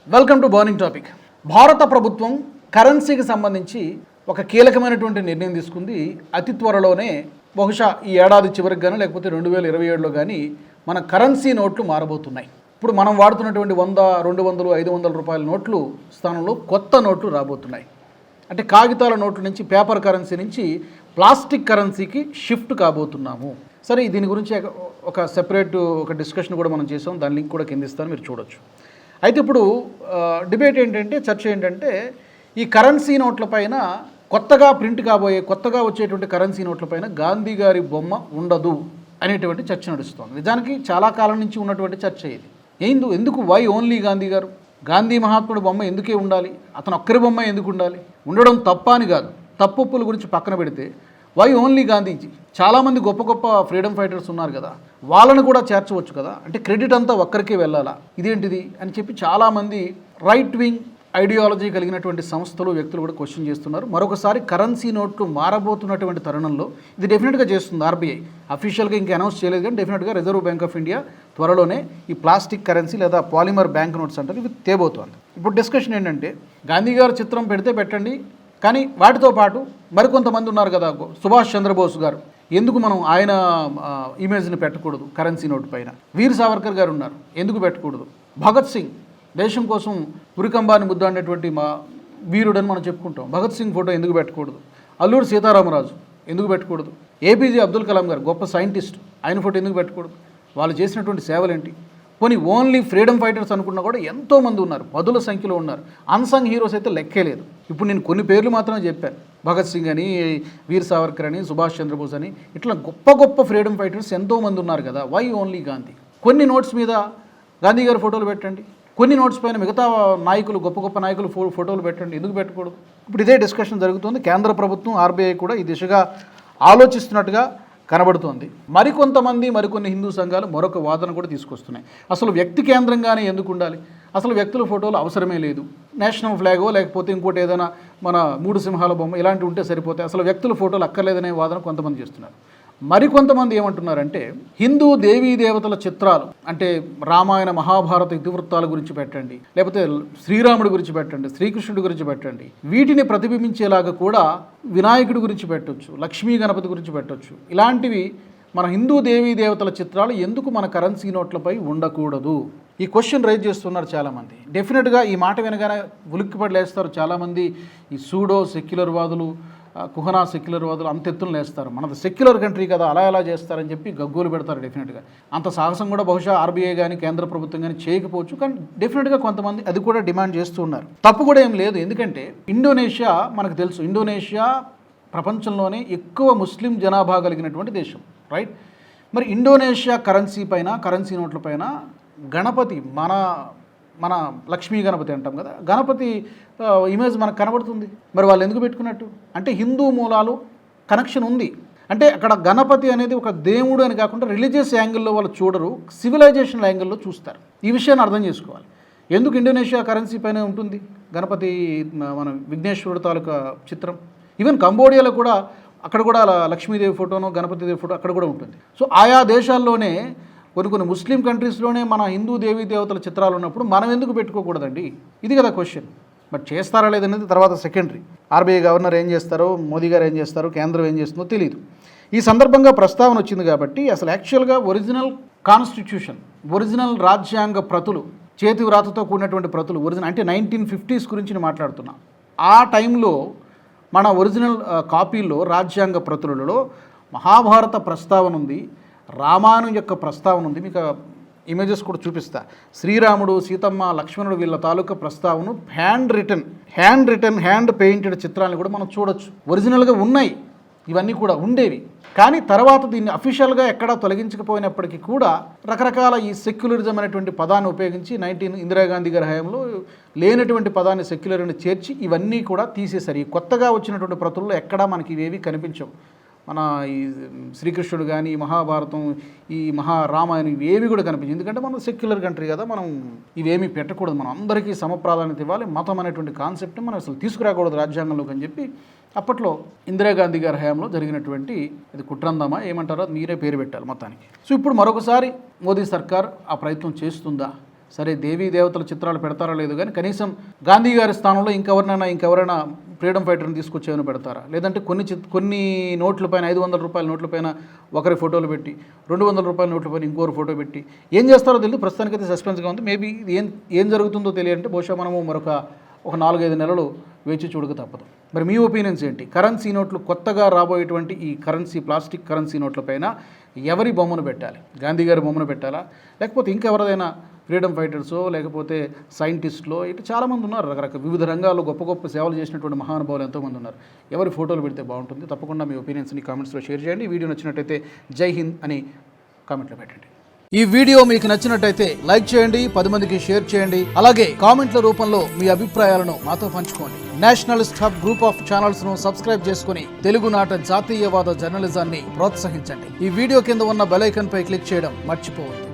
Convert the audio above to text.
Welcome to burning topic. భారత ప్రభుత్వం కరెన్సీకి సంబంధించి ఒక కీలకమైనటువంటి నిర్ణయం తీసుకుంది. అతి త్వరలోనే బహుశా ఈ ఏడాది చివరికి కానీ లేకపోతే 2027లో కానీ మన కరెన్సీ నోట్లు మారబోతున్నాయి. ఇప్పుడు మనం వాడుతున్నటువంటి 100, 200, 500 రూపాయల నోట్లు స్థానంలో కొత్త నోట్లు రాబోతున్నాయి. అంటే కాగితాల నోట్ల నుంచి పేపర్ కరెన్సీ నుంచి ప్లాస్టిక్ కరెన్సీకి షిఫ్ట్ కాబోతున్నాము. సరే, దీని గురించి ఒక సెపరేట్ డిస్కషన్ కూడా మనం చేసాం. దాని లింక్ కూడా కింద ఇస్తాను, మీరు చూడొచ్చు. అయితే ఇప్పుడు డిబేట్ ఏంటంటే, చర్చ ఏంటంటే, ఈ కరెన్సీ నోట్లపైన కొత్తగా వచ్చేటువంటి కరెన్సీ నోట్లపైన గాంధీ గారి బొమ్మ ఉండదు అనేటువంటి చర్చ నడుస్తుంది. నిజానికి చాలా కాలం నుంచి ఉన్నటువంటి చర్చ ఇది. ఎందుకు వై ఓన్లీ గాంధీ గారు? గాంధీ మహాత్ముడు బొమ్మ ఎందుకే ఉండాలి? అతను ఒక్కరి బొమ్మ ఎందుకు ఉండాలి? ఉండడం తప్ప అని కాదు, తప్పుల గురించి పక్కన పెడితే వై ఓన్లీ గాంధీజీ? చాలామంది గొప్ప ఫ్రీడమ్ ఫైటర్స్ ఉన్నారు కదా, వాళ్ళని కూడా చేర్చవచ్చు కదా. అంటే క్రెడిట్ అంతా ఒక్కరికే వెళ్ళాలా, ఇదేంటిది అని చెప్పి చాలామంది రైట్ వింగ్ ఐడియాలజీ కలిగినటువంటి సంస్థలు, వ్యక్తులు కూడా క్వశ్చన్ చేస్తున్నారు. మరొకసారి కరెన్సీ నోట్లు మారబోతున్నటువంటి తరుణంలో ఇది డెఫినెట్గా చేస్తుంది ఆర్బీఐ. అఫీషియల్గా ఇంకా అనౌన్స్ చేయలేదు, కానీ డెఫినెట్గా రిజర్వ్ బ్యాంక్ ఆఫ్ ఇండియా త్వరలోనే ఈ ప్లాస్టిక్ కరెన్సీ లేదా పాలిమర్ బ్యాంక్ నోట్స్ అంటారు, ఇవి తేబోతోంది. ఇప్పుడు డిస్కషన్ ఏంటంటే, గాంధీ గారు చిత్రం పెడితే పెట్టండి, కానీ వాటితో పాటు మరికొంతమంది ఉన్నారు కదా, సుభాష్ చంద్రబోస్ గారు, ఎందుకు మనం ఆయన ఇమేజ్ని పెట్టకూడదు కరెన్సీ నోటు పైన? వీర్ సావర్కర్ గారు ఉన్నారు, ఎందుకు పెట్టకూడదు? భగత్ సింగ్, దేశం కోసం ఉరికంబాన్ని ముద్దాడినటువంటి మా వీరుడని మనం చెప్పుకుంటాం, భగత్ సింగ్ ఫోటో ఎందుకు పెట్టకూడదు? అల్లూరి సీతారామరాజు ఎందుకు పెట్టకూడదు? ఏపీజే అబ్దుల్ కలాం గారు, గొప్ప సైంటిస్ట్, ఆయన ఫోటో ఎందుకు పెట్టకూడదు? వాళ్ళు చేసినటువంటి సేవలేంటి? పోనీ ఓన్లీ ఫ్రీడమ్ ఫైటర్స్ అనుకున్నా కూడా ఎంతోమంది ఉన్నారు, పదుల సంఖ్యలో ఉన్నారు. అన్సంగ్ హీరోస్ అయితే లెక్కే లేదు. ఇప్పుడు నేను కొన్ని పేర్లు మాత్రమే చెప్పాను, భగత్ సింగ్ అని, వీర్ సావర్కర్ అని, సుభాష్ చంద్రబోస్ అని, ఇట్లా గొప్ప ఫ్రీడమ్ ఫైటర్స్ ఎంతోమంది ఉన్నారు కదా. Why only Gandhi? కొన్ని నోట్స్ మీద గాంధీ గారి ఫోటోలు పెట్టండి, కొన్ని నోట్స్ పైన మిగతా నాయకులు, గొప్ప నాయకులు ఫోటోలు పెట్టండి, ఎందుకు పెట్టకూడదు? ఇప్పుడు ఇదే డిస్కషన్ జరుగుతుంది. కేంద్ర ప్రభుత్వం, ఆర్బీఐ కూడా ఈ దిశగా ఆలోచిస్తున్నట్టుగా కనబడుతోంది. మరికొన్ని హిందూ సంఘాలు మరొక వాదన కూడా తీసుకొస్తున్నాయి. అసలు వ్యక్తి కేంద్రంగానే ఎందుకు ఉండాలి? అసలు వ్యక్తుల ఫోటోలు అవసరమే లేదు, నేషనల్ ఫ్లాగో లేకపోతే ఇంకోటి ఏదైనా మన 3 సింహాల బొమ్మ ఇలాంటివి ఉంటే సరిపోతాయి, అసలు వ్యక్తుల ఫోటోలు అక్కర్లేదనే వాదన కొంతమంది చేస్తున్నారు. మరికొంతమంది ఏమంటున్నారంటే, హిందూ దేవీ దేవతల చిత్రాలు, అంటే రామాయణ మహాభారత ఇతివృత్తాల గురించి పెట్టండి, లేకపోతే శ్రీరాముడి గురించి పెట్టండి, శ్రీకృష్ణుడి గురించి పెట్టండి, వీటిని ప్రతిబింబించేలాగా కూడా వినాయకుడి గురించి పెట్టవచ్చు, లక్ష్మీ గణపతి గురించి పెట్టవచ్చు. ఇలాంటివి మన హిందూ దేవీ దేవతల చిత్రాలు ఎందుకు మన కరెన్సీ నోట్లపై ఉండకూడదు? ఈ క్వశ్చన్ రైజ్ చేస్తున్నారు చాలామంది. డెఫినెట్గా ఈ మాట వినగానే ఉలిక్కిపడి లేస్తారు చాలామంది. ఈ సూడో సెక్యులర్ వాదులు, కుహనా సెక్యులర్ వాదులు అంత ఎత్తున లేస్తారు. మనది సెక్యులర్ కంట్రీ కదా, అలా ఎలా చేస్తారని చెప్పి గగ్గోలు పెడతారు. డెఫినెట్గా అంత సాహసం కూడా బహుశా ఆర్బీఐ కానీ కేంద్ర ప్రభుత్వం కానీ చేయకపోవచ్చు, కానీ డెఫినెట్గా కొంతమంది అది కూడా డిమాండ్ చేస్తూ ఉన్నారు. తప్పు కూడా ఏం లేదు, ఎందుకంటే ఇండోనేషియా మనకు తెలుసు, ఇండోనేషియా ప్రపంచంలోనే ఎక్కువ ముస్లిం జనాభా కలిగినటువంటి దేశం, రైట్? మరి ఇండోనేషియా కరెన్సీ నోట్ల పైన గణపతి, మన లక్ష్మీ గణపతి అంటాం కదా, గణపతి ఇమేజ్ మనకు కనబడుతుంది. మరి వాళ్ళు ఎందుకు పెట్టుకున్నట్టు? అంటే హిందూ మూలాలు కనెక్షన్ ఉంది. అంటే అక్కడ గణపతి అనేది ఒక దేవుడు అని కాకుండా రిలీజియస్ యాంగిల్లో వాళ్ళు చూడరు, సివిలైజేషన్ యాంగిల్లో చూస్తారు. ఈ విషయాన్ని అర్థం చేసుకోవాలి. ఎందుకు ఇండోనేషియా కరెన్సీ పైన ఉంటుంది గణపతి, మన విఘ్నేశ్వరుడు తాలూకా చిత్రం? ఈవెన్ కంబోడియాలో కూడా, అక్కడ కూడా లక్ష్మీదేవి ఫోటోను, గణపతిదేవి ఫోటో అక్కడ కూడా ఉంటుంది. సో ఆయా దేశాల్లోనే కొన్ని ముస్లిం కంట్రీస్లోనే మన హిందూ దేవీ దేవతల చిత్రాలు ఉన్నప్పుడు మనం ఎందుకు పెట్టుకోకూడదండి? ఇది కదా క్వశ్చన్. బట్ చేస్తారా లేదనేది తర్వాత సెకండరీ. ఆర్బీఐ గవర్నర్ ఏం చేస్తారో, మోదీ గారు ఏం చేస్తారో, కేంద్రం ఏం చేస్తుందో తెలియదు. ఈ సందర్భంగా ప్రస్తావన వచ్చింది కాబట్టి అసలు యాక్చువల్గా ఒరిజినల్ కాన్స్టిట్యూషన్, ఒరిజినల్ రాజ్యాంగ ప్రతులు, చేతి వ్రాతతో కూడినటువంటి ప్రతులు, ఒరిజినల్ అంటే 1950s గురించి నేను మాట్లాడుతున్నా. ఆ టైంలో మన ఒరిజినల్ కాపీల్లో, రాజ్యాంగ ప్రతులలో మహాభారత ప్రస్తావన ఉంది, రామాయణం యొక్క ప్రస్తావన ఉంది. మీకు ఇమేజెస్ కూడా చూపిస్తా. శ్రీరాముడు, సీతమ్మ, లక్ష్మణుడు వీళ్ళ తాలూకా ప్రస్తావన హ్యాండ్ పెయింటెడ్ చిత్రాలను కూడా మనం చూడొచ్చు. ఒరిజినల్గా ఉన్నాయి, ఇవన్నీ కూడా ఉండేవి. కానీ తర్వాత దీన్ని అఫీషియల్గా ఎక్కడా తొలగించకపోయినప్పటికీ కూడా రకరకాల ఈ సెక్యులరిజం అనేటువంటి పదాన్ని ఉపయోగించి ఇందిరాగాంధీ గారి హయాంలో లేనటువంటి పదాన్ని సెక్యులర్ అని చేర్చి ఇవన్నీ కూడా తీసేశారు. ఈ కొత్తగా వచ్చినటువంటి ప్రతుల్లో ఎక్కడా మనకి ఇవేవి కనిపించవు. మన ఈ శ్రీకృష్ణుడు కానీ, మహాభారతం, ఈ మహారామాయణం ఇవేవి కూడా కనిపించింది. ఎందుకంటే మనం సెక్యులర్ కంట్రీ కదా, మనం ఇవేమీ పెట్టకూడదు, మనం అందరికీ సమప్రాధాన్యత ఇవ్వాలి, మతం అనేటువంటి కాన్సెప్ట్ని మనం అసలు తీసుకురాకూడదు రాజ్యాంగంలోకి అని చెప్పి అప్పట్లో ఇందిరాగాంధీ గారి హయాంలో జరిగినటువంటి ఇది కుట్రందమా ఏమంటారో మీరే పేరు పెట్టాలి మొత్తానికి. సో ఇప్పుడు మరొకసారి మోదీ సర్కార్ ఆ ప్రయత్నం చేస్తుందా? సరే దేవీ దేవతల చిత్రాలు పెడతారా లేదు కానీ కనీసం గాంధీ గారి స్థానంలో ఇంకెవరైనా ఫ్రీడమ్ ఫైటర్ని తీసుకొచ్చేమని పెడతారా? లేదంటే కొన్ని నోట్ల పైన 500 రూపాయల నోట్ల పైన ఒకరి ఫోటోలు పెట్టి 200 రూపాయల నోట్ల పైన ఇంకోరు ఫోటో పెట్టి ఏం చేస్తారో తెలియదు. ప్రస్తుతానికైతే సస్పెన్స్గా ఉంది. మేబీ ఏం జరుగుతుందో తెలియాలంటే బహుశా మనము ఒక 4-5 నెలలు వేచి చూడక తప్పదు. మరి మీ ఒపీనియన్స్ ఏంటి? కరెన్సీ నోట్లు కొత్తగా రాబోయేటువంటి ఈ ప్లాస్టిక్ కరెన్సీ నోట్లపైన ఎవరి బొమ్మను పెట్టాలి? గాంధీ గారి బొమ్మను పెట్టాలా, లేకపోతే ఇంకెవరిదైనా ఫ్రీడమ్ ఫైటర్సో లేకపోతే సైంటిస్టులో ఇటు చాలామంది ఉన్నారు. రకరకాల వివిధ రంగాల్లో గొప్ప సేవలు చేసినటువంటి మహానుభావులు ఎంతోమంది ఉన్నారు. ఎవరి ఫోటోలు పెడితే బాగుంటుంది? తప్పకుండా మీ ఒపీనియన్స్ని కామెంట్స్లో షేర్ చేయండి. ఈ వీడియో నచ్చినట్టయితే జై హింద్ అని కామెంట్లో పెట్టండి. ఈ వీడియో మీకు నచ్చినట్టయితే లైక్ చేయండి, 10 మందికి షేర్ చేయండి. అలాగే కామెంట్ల రూపంలో మీ అభిప్రాయాలను మాతో పంచుకోండి. Nationalist hub group of channels ను సబ్స్క్రైబ్ చేసుకుని తెలుగునాట జాతీయవాద జర్నలిజాన్ని ప్రోత్సహించండి. ఈ వీడియో కింద ఉన్న బెల్ ఐకాన్ పై క్లిక్ చేయడం మర్చిపోవద్దు.